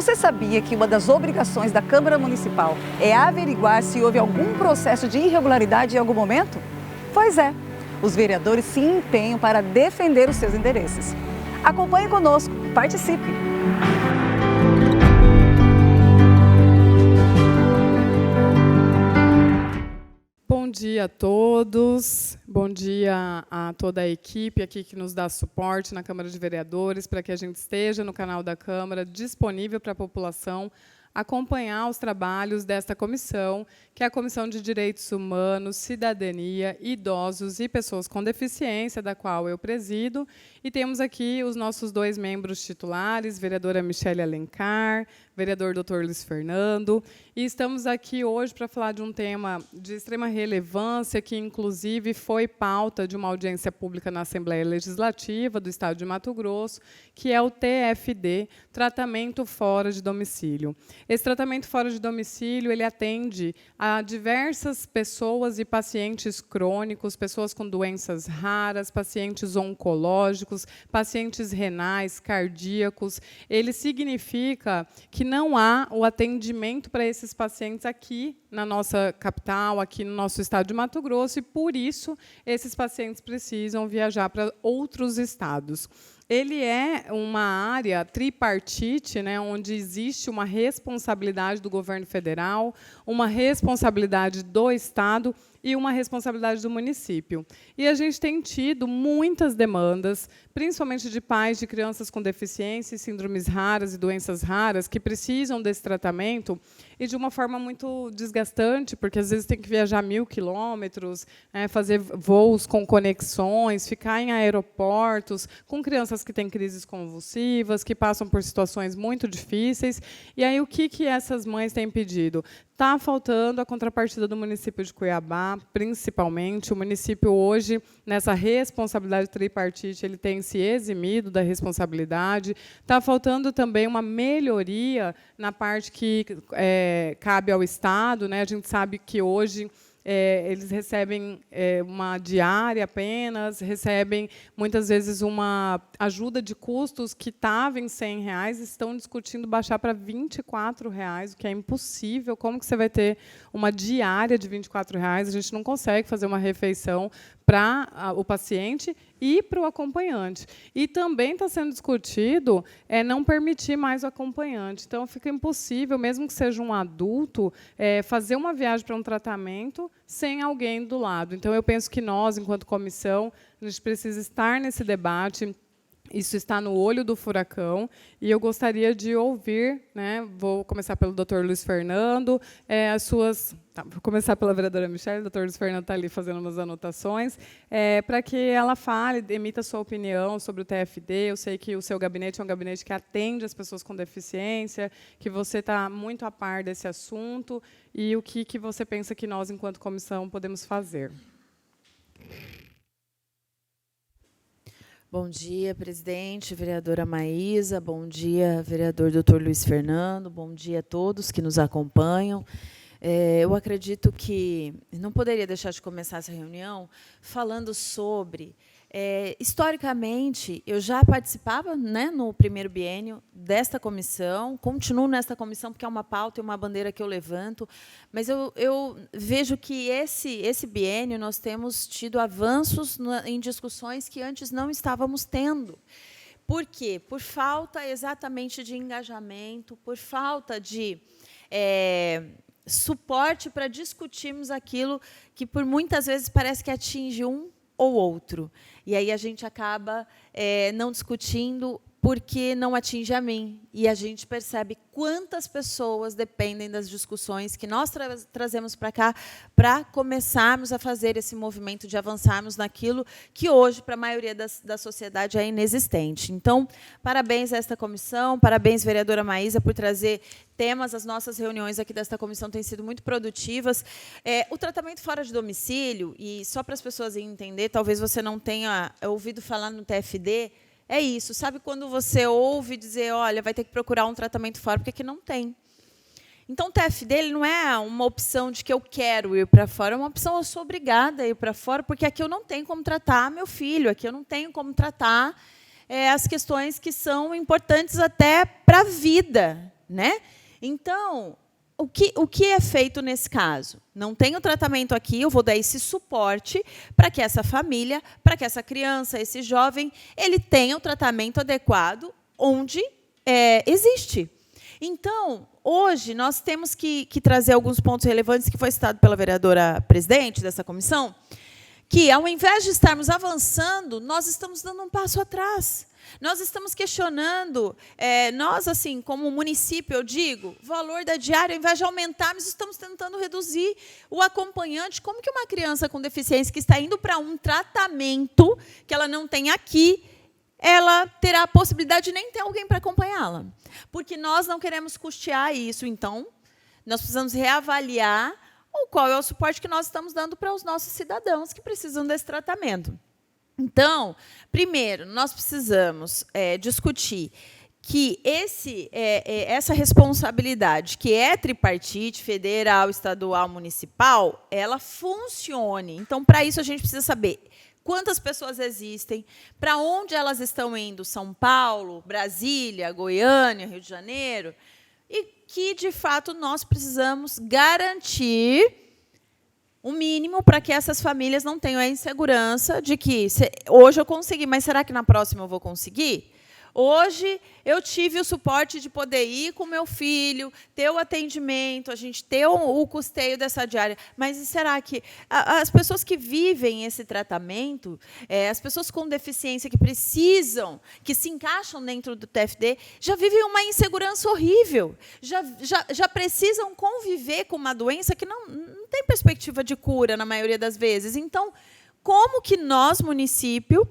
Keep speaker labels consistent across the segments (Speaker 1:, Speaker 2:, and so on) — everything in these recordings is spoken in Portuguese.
Speaker 1: Você sabia que uma das obrigações da Câmara Municipal é averiguar se houve algum processo de irregularidade em algum momento? Pois é, os vereadores se empenham para defender os seus interesses. Acompanhe conosco, participe!
Speaker 2: Bom dia a todos, bom dia a toda a equipe aqui que nos dá suporte na Câmara de Vereadores, para que a gente esteja no canal da Câmara, disponível para a população acompanhar os trabalhos desta comissão, que é a Comissão de Direitos Humanos, Cidadania, Idosos e Pessoas com Deficiência, da qual eu presido. E temos aqui os nossos 2 membros titulares, vereadora Michele Alencar, vereador Dr. Luiz Fernando. E estamos aqui hoje para falar de um tema de extrema relevância, que, inclusive, foi pauta de uma audiência pública na Assembleia Legislativa do Estado de Mato Grosso, que é o TFD, Tratamento Fora de Domicílio. Esse tratamento fora de domicílio, ele atende a diversas pessoas e pacientes crônicos, pessoas com doenças raras, pacientes oncológicos, pacientes renais, cardíacos. Ele significa que não há o atendimento para esses pacientes aqui na nossa capital, aqui no nosso estado de Mato Grosso, e, por isso, esses pacientes precisam viajar para outros estados. Ele é uma área tripartite, né, onde existe uma responsabilidade do governo federal, uma responsabilidade do Estado e uma responsabilidade do município. E a gente tem tido muitas demandas, principalmente de pais de crianças com deficiência, síndromes raras e doenças raras, que precisam desse tratamento, e de uma forma muito desgastante, porque às vezes tem que viajar 1.000 quilômetros, fazer voos com conexões, ficar em aeroportos, com crianças que têm crises convulsivas, que passam por situações muito difíceis. E aí, o que essas mães têm pedido? Está faltando a contrapartida do município de Cuiabá, principalmente. O município, hoje, nessa responsabilidade tripartite, ele tem se eximido da responsabilidade. Está faltando também uma melhoria na parte que cabe ao Estado, né? A gente sabe que, hoje, eles recebem uma diária apenas, recebem, muitas vezes, uma ajuda de custos que estava em R$100, estão discutindo baixar para R$24, o que é impossível. Como que você vai ter uma diária de R$24? A gente não consegue fazer uma refeição para o paciente e para o acompanhante. E também está sendo discutido não permitir mais o acompanhante. Então, fica impossível, mesmo que seja um adulto, fazer uma viagem para um tratamento sem alguém do lado. Então, eu penso que nós, enquanto comissão, a gente precisa estar nesse debate. Isso está no olho do furacão, e eu gostaria de ouvir, né, vou começar pelo Dr. Luiz Fernando, as suas... vou começar pela vereadora Michele, o Dr. Luiz Fernando está ali fazendo umas anotações, para que ela fale, emita sua opinião sobre o TFD. Eu sei que o seu gabinete é um gabinete que atende as pessoas com deficiência, que você está muito a par desse assunto, e o que você pensa que nós, enquanto comissão, podemos fazer.
Speaker 3: Bom dia, presidente, vereadora Maísa, bom dia, vereador Dr. Luiz Fernando, bom dia a todos que nos acompanham. Eu acredito que não poderia deixar de começar essa reunião falando sobre... historicamente, eu já participava, né, no primeiro biênio desta comissão, continuo nesta comissão porque é uma pauta e uma bandeira que eu levanto, mas eu vejo que esse biênio nós temos tido avanços em discussões que antes não estávamos tendo. Por quê? Por falta exatamente de engajamento, por falta de suporte para discutirmos aquilo que, por muitas vezes, parece que atinge um ou outro. E aí a gente acaba não discutindo porque não atinge a mim. E a gente percebe quantas pessoas dependem das discussões que nós trazemos para cá para começarmos a fazer esse movimento de avançarmos naquilo que hoje, para a maioria da sociedade, é inexistente. Então, parabéns a esta comissão, parabéns, vereadora Maísa, por trazer temas. As nossas reuniões aqui desta comissão têm sido muito produtivas. O tratamento fora de domicílio, e só para as pessoas entenderem, talvez você não tenha ouvido falar no TFD, é isso. Sabe quando você ouve dizer, olha, vai ter que procurar um tratamento fora, porque aqui não tem. Então, o TFD ele não é uma opção de que eu quero ir para fora, é uma opção, eu sou obrigada a ir para fora, porque aqui eu não tenho como tratar meu filho, aqui eu não tenho como tratar as questões que são importantes até para a vida né? Então, o que é feito nesse caso? Não tem o tratamento aqui, eu vou dar esse suporte para que essa família, para que essa criança, esse jovem, ele tenha o tratamento adequado onde existe. Então, hoje, nós temos que trazer alguns pontos relevantes que foi citado pela vereadora presidente dessa comissão, que, ao invés de estarmos avançando, nós estamos dando um passo atrás. Nós estamos questionando, nós, assim, como município, eu digo, o valor da diária, ao invés de aumentarmos, estamos tentando reduzir o acompanhante. Como que uma criança com deficiência que está indo para um tratamento que ela não tem aqui, ela terá a possibilidade de nem ter alguém para acompanhá-la? Porque nós não queremos custear isso. Então, nós precisamos reavaliar qual é o suporte que nós estamos dando para os nossos cidadãos que precisam desse tratamento. Então, primeiro, nós precisamos discutir que essa responsabilidade, que é tripartite, federal, estadual, municipal, ela funcione. Então, para isso, a gente precisa saber quantas pessoas existem, para onde elas estão indo, São Paulo, Brasília, Goiânia, Rio de Janeiro, e que, de fato, nós precisamos garantir o mínimo para que essas famílias não tenham a insegurança de que hoje eu consegui, mas será que na próxima eu vou conseguir? Hoje eu tive o suporte de poder ir com meu filho, ter o atendimento, a gente ter o custeio dessa diária. Mas será que as pessoas que vivem esse tratamento, as pessoas com deficiência que precisam, que se encaixam dentro do TFD, já vivem uma insegurança horrível, já precisam conviver com uma doença que não tem perspectiva de cura, na maioria das vezes. Então, como que nós, município,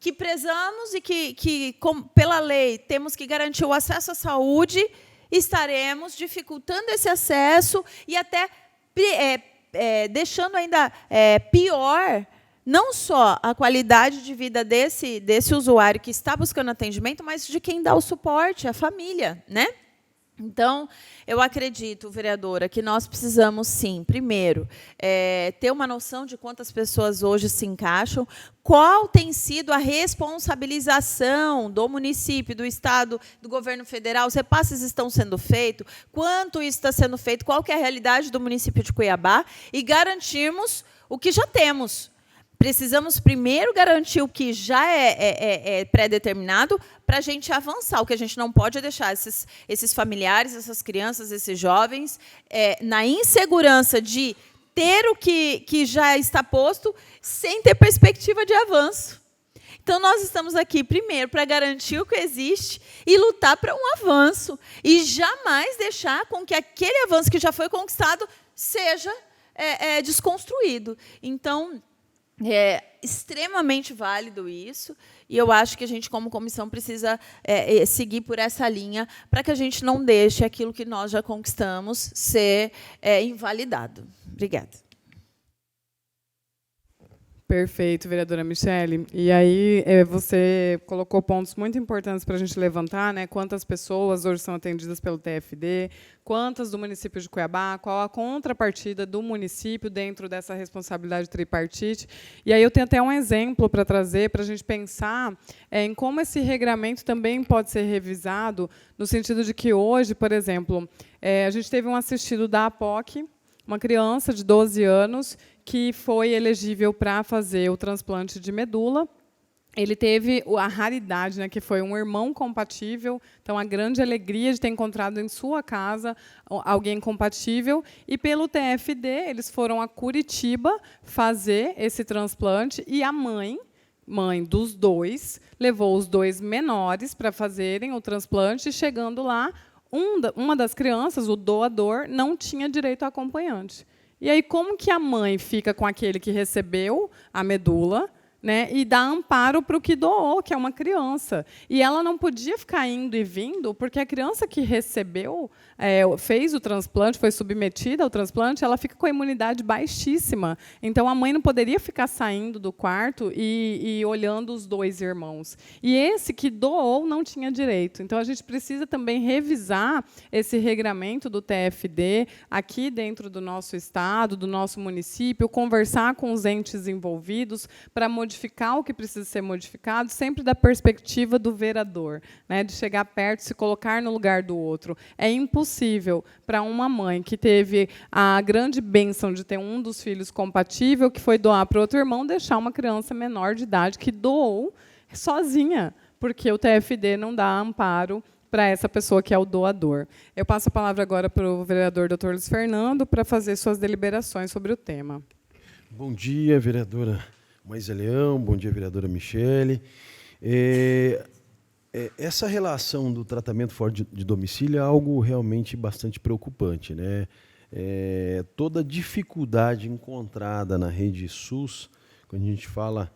Speaker 3: que prezamos e que pela lei, temos que garantir o acesso à saúde, estaremos dificultando esse acesso e até deixando ainda pior, não só a qualidade de vida desse usuário que está buscando atendimento, mas de quem dá o suporte, a família, né? Então, eu acredito, vereadora, que nós precisamos, sim, primeiro, ter uma noção de quantas pessoas hoje se encaixam, qual tem sido a responsabilização do município, do Estado, do governo federal, os repasses estão sendo feitos, quanto isso está sendo feito, qual que é a realidade do município de Cuiabá, e garantirmos o que já temos. Precisamos primeiro garantir o que já é pré-determinado para a gente avançar. O que a gente não pode é deixar esses familiares, essas crianças, esses jovens, na insegurança de ter o que já está posto, sem ter perspectiva de avanço. Então, nós estamos aqui, primeiro, para garantir o que existe e lutar para um avanço. E jamais deixar com que aquele avanço que já foi conquistado seja desconstruído. Então, é extremamente válido isso, e eu acho que a gente, como comissão, precisa seguir por essa linha para que a gente não deixe aquilo que nós já conquistamos ser invalidado. Obrigada.
Speaker 2: Perfeito, vereadora Michele. E aí você colocou pontos muito importantes para a gente levantar, né? Quantas pessoas hoje são atendidas pelo TFD, quantas do município de Cuiabá, qual a contrapartida do município dentro dessa responsabilidade tripartite. E aí eu tenho até um exemplo para trazer, para a gente pensar em como esse regramento também pode ser revisado, no sentido de que hoje, por exemplo, a gente teve um assistido da APOC, uma criança de 12 anos, que foi elegível para fazer o transplante de medula. Ele teve a raridade, né, que foi um irmão compatível, então a grande alegria de ter encontrado em sua casa alguém compatível, e pelo TFD eles foram a Curitiba fazer esse transplante, e a mãe dos dois levou os dois menores para fazerem o transplante, e chegando lá, uma das crianças, o doador, não tinha direito a acompanhante. E aí, como que a mãe fica com aquele que recebeu a medula, né, e dá amparo para o que doou, que é uma criança? E ela não podia ficar indo e vindo, porque a criança que recebeu, fez o transplante, foi submetida ao transplante, ela fica com a imunidade baixíssima. Então, a mãe não poderia ficar saindo do quarto e olhando os dois irmãos. E esse que doou não tinha direito. Então, a gente precisa também revisar esse regramento do TFD aqui dentro do nosso estado, do nosso município, conversar com os entes envolvidos para modificar modificar o que precisa ser modificado, sempre da perspectiva do vereador, né, de chegar perto, se colocar no lugar do outro. É impossível para uma mãe que teve a grande bênção de ter um dos filhos compatível, que foi doar para outro irmão, deixar uma criança menor de idade que doou sozinha, porque o TFD não dá amparo para essa pessoa que é o doador. Eu passo a palavra agora para o vereador Dr. Luiz Fernando para fazer suas deliberações sobre o tema.
Speaker 4: Bom dia, vereadora Maísa Leão, bom dia, vereadora Michele. Essa relação do tratamento fora de domicílio é algo realmente bastante preocupante, né? Toda a dificuldade encontrada na rede SUS, quando a gente fala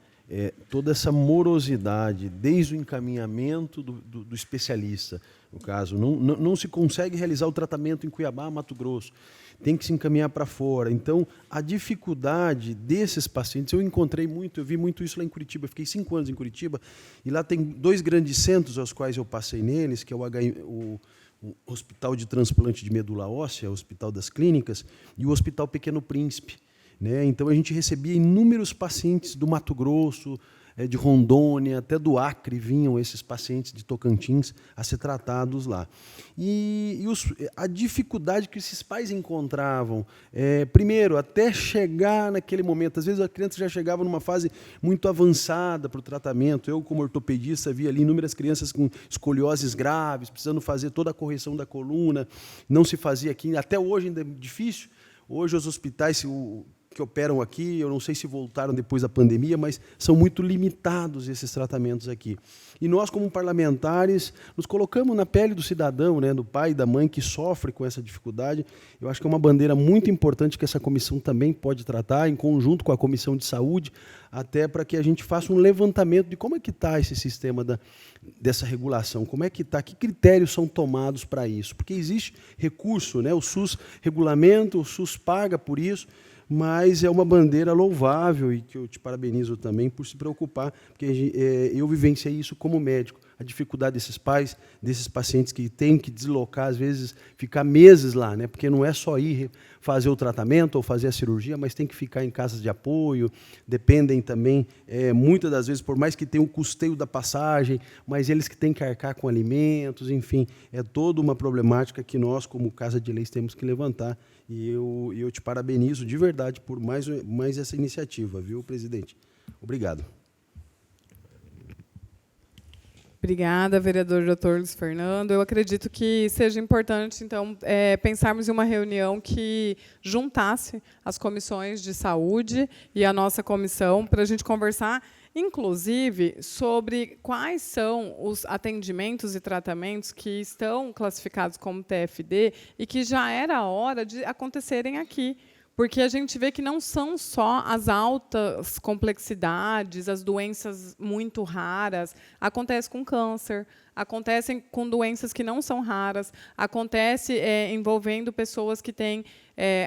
Speaker 4: toda essa morosidade, desde o encaminhamento do especialista, no caso, não se consegue realizar o tratamento em Cuiabá, Mato Grosso, tem que se encaminhar para fora. Então, a dificuldade desses pacientes, eu vi muito isso lá em Curitiba, eu fiquei 5 anos em Curitiba, e lá tem 2 grandes centros aos quais eu passei neles, que é o Hospital de Transplante de Medula Óssea, o Hospital das Clínicas, e o Hospital Pequeno Príncipe. Então, a gente recebia inúmeros pacientes do Mato Grosso, de Rondônia, até do Acre, vinham esses pacientes de Tocantins a ser tratados lá. E a dificuldade que esses pais encontravam, primeiro, até chegar naquele momento, às vezes a criança já chegava numa fase muito avançada para o tratamento. Eu, como ortopedista, via ali inúmeras crianças com escolioses graves, precisando fazer toda a correção da coluna, não se fazia aqui, até hoje ainda é difícil. Hoje os hospitais que operam aqui, eu não sei se voltaram depois da pandemia, mas são muito limitados esses tratamentos aqui. E nós, como parlamentares, nos colocamos na pele do cidadão, né, do pai e da mãe que sofre com essa dificuldade. Eu acho que é uma bandeira muito importante que essa comissão também pode tratar, em conjunto com a Comissão de Saúde, até para que a gente faça um levantamento de como é que está esse sistema dessa regulação, como é que está, que critérios são tomados para isso. Porque existe recurso, né, o SUS regulamenta, o SUS paga por isso, mas é uma bandeira louvável e que eu te parabenizo também por se preocupar, porque eu vivenciei isso como médico, a dificuldade desses pais, desses pacientes que têm que deslocar, às vezes, ficar meses lá, né? Porque não é só ir fazer o tratamento ou fazer a cirurgia, mas tem que ficar em casas de apoio, dependem também, muitas das vezes, por mais que tenham o custeio da passagem, mas eles que têm que arcar com alimentos, enfim, é toda uma problemática que nós, como Casa de Leis, temos que levantar. E eu te parabenizo de verdade por mais essa iniciativa, viu, presidente? Obrigado.
Speaker 2: Obrigada, vereador Dr. Luiz Fernando. Eu acredito que seja importante, então, pensarmos em uma reunião que juntasse as comissões de saúde e a nossa comissão para a gente conversar, inclusive, sobre quais são os atendimentos e tratamentos que estão classificados como TFD e que já era hora de acontecerem aqui. Porque a gente vê que não são só as altas complexidades, as doenças muito raras. Acontece com câncer, acontecem com doenças que não são raras, acontece envolvendo pessoas que têm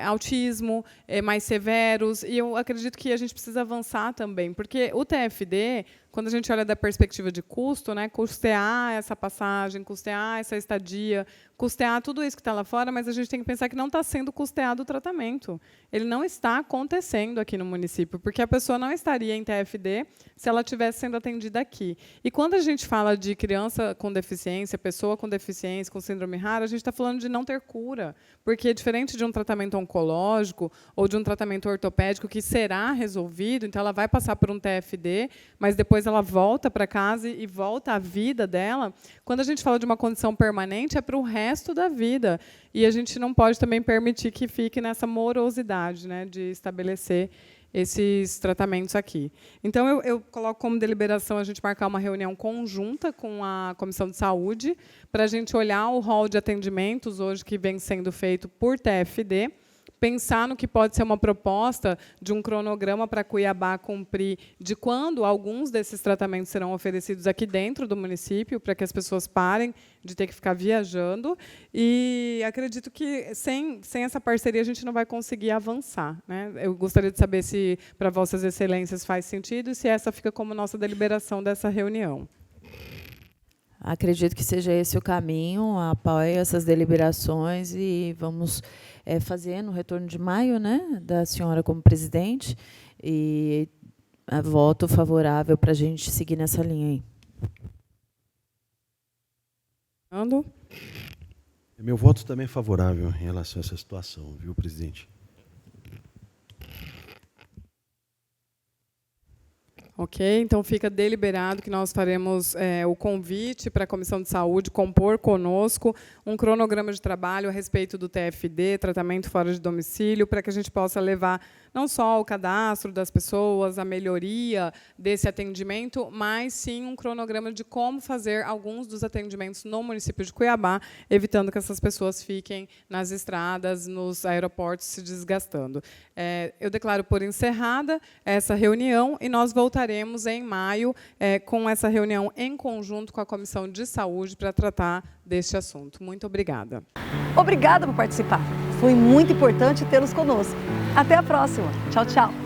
Speaker 2: autismo mais severos. E eu acredito que a gente precisa avançar também, porque o TFD, quando a gente olha da perspectiva de custo, né, custear essa passagem, custear essa estadia, custear tudo isso que está lá fora, mas a gente tem que pensar que não está sendo custeado o tratamento. Ele não está acontecendo aqui no município, porque a pessoa não estaria em TFD se ela estivesse sendo atendida aqui. E quando a gente fala de criança com deficiência, pessoa com deficiência, com síndrome rara, a gente está falando de não ter cura, porque diferente de um tratamento oncológico ou de um tratamento ortopédico que será resolvido, então ela vai passar por um TFD, mas depois ela volta para casa e volta à vida dela. Quando a gente fala de uma condição permanente, é para o resto da vida. E a gente não pode também permitir que fique nessa morosidade, né, de estabelecer esses tratamentos aqui. Então, eu coloco como deliberação a gente marcar uma reunião conjunta com a Comissão de Saúde para a gente olhar o rol de atendimentos hoje que vem sendo feito por TFD, pensar no que pode ser uma proposta de um cronograma para Cuiabá cumprir de quando alguns desses tratamentos serão oferecidos aqui dentro do município, para que as pessoas parem de ter que ficar viajando. E acredito que, sem essa parceria, a gente não vai conseguir avançar, né? Eu gostaria de saber se, para Vossas Excelências, faz sentido e se essa fica como nossa deliberação dessa reunião.
Speaker 3: Acredito que seja esse o caminho, apoio essas deliberações e vamos fazer no retorno de maio, né, da senhora como presidente, e voto favorável para a gente seguir nessa linha aí.
Speaker 2: Fernando?
Speaker 4: Meu voto também é favorável em relação a essa situação, viu, presidente?
Speaker 2: Ok, então fica deliberado que nós faremos o convite para a Comissão de Saúde compor conosco um cronograma de trabalho a respeito do TFD, tratamento fora de domicílio, para que a gente possa levar não só o cadastro das pessoas, a melhoria desse atendimento, mas sim um cronograma de como fazer alguns dos atendimentos no município de Cuiabá, evitando que essas pessoas fiquem nas estradas, nos aeroportos, se desgastando. Eu declaro por encerrada essa reunião e nós voltaremos em maio com essa reunião em conjunto com a Comissão de Saúde para tratar deste assunto. Muito obrigada.
Speaker 1: Obrigada por participar. Foi muito importante tê-los conosco. Até a próxima. Tchau, tchau.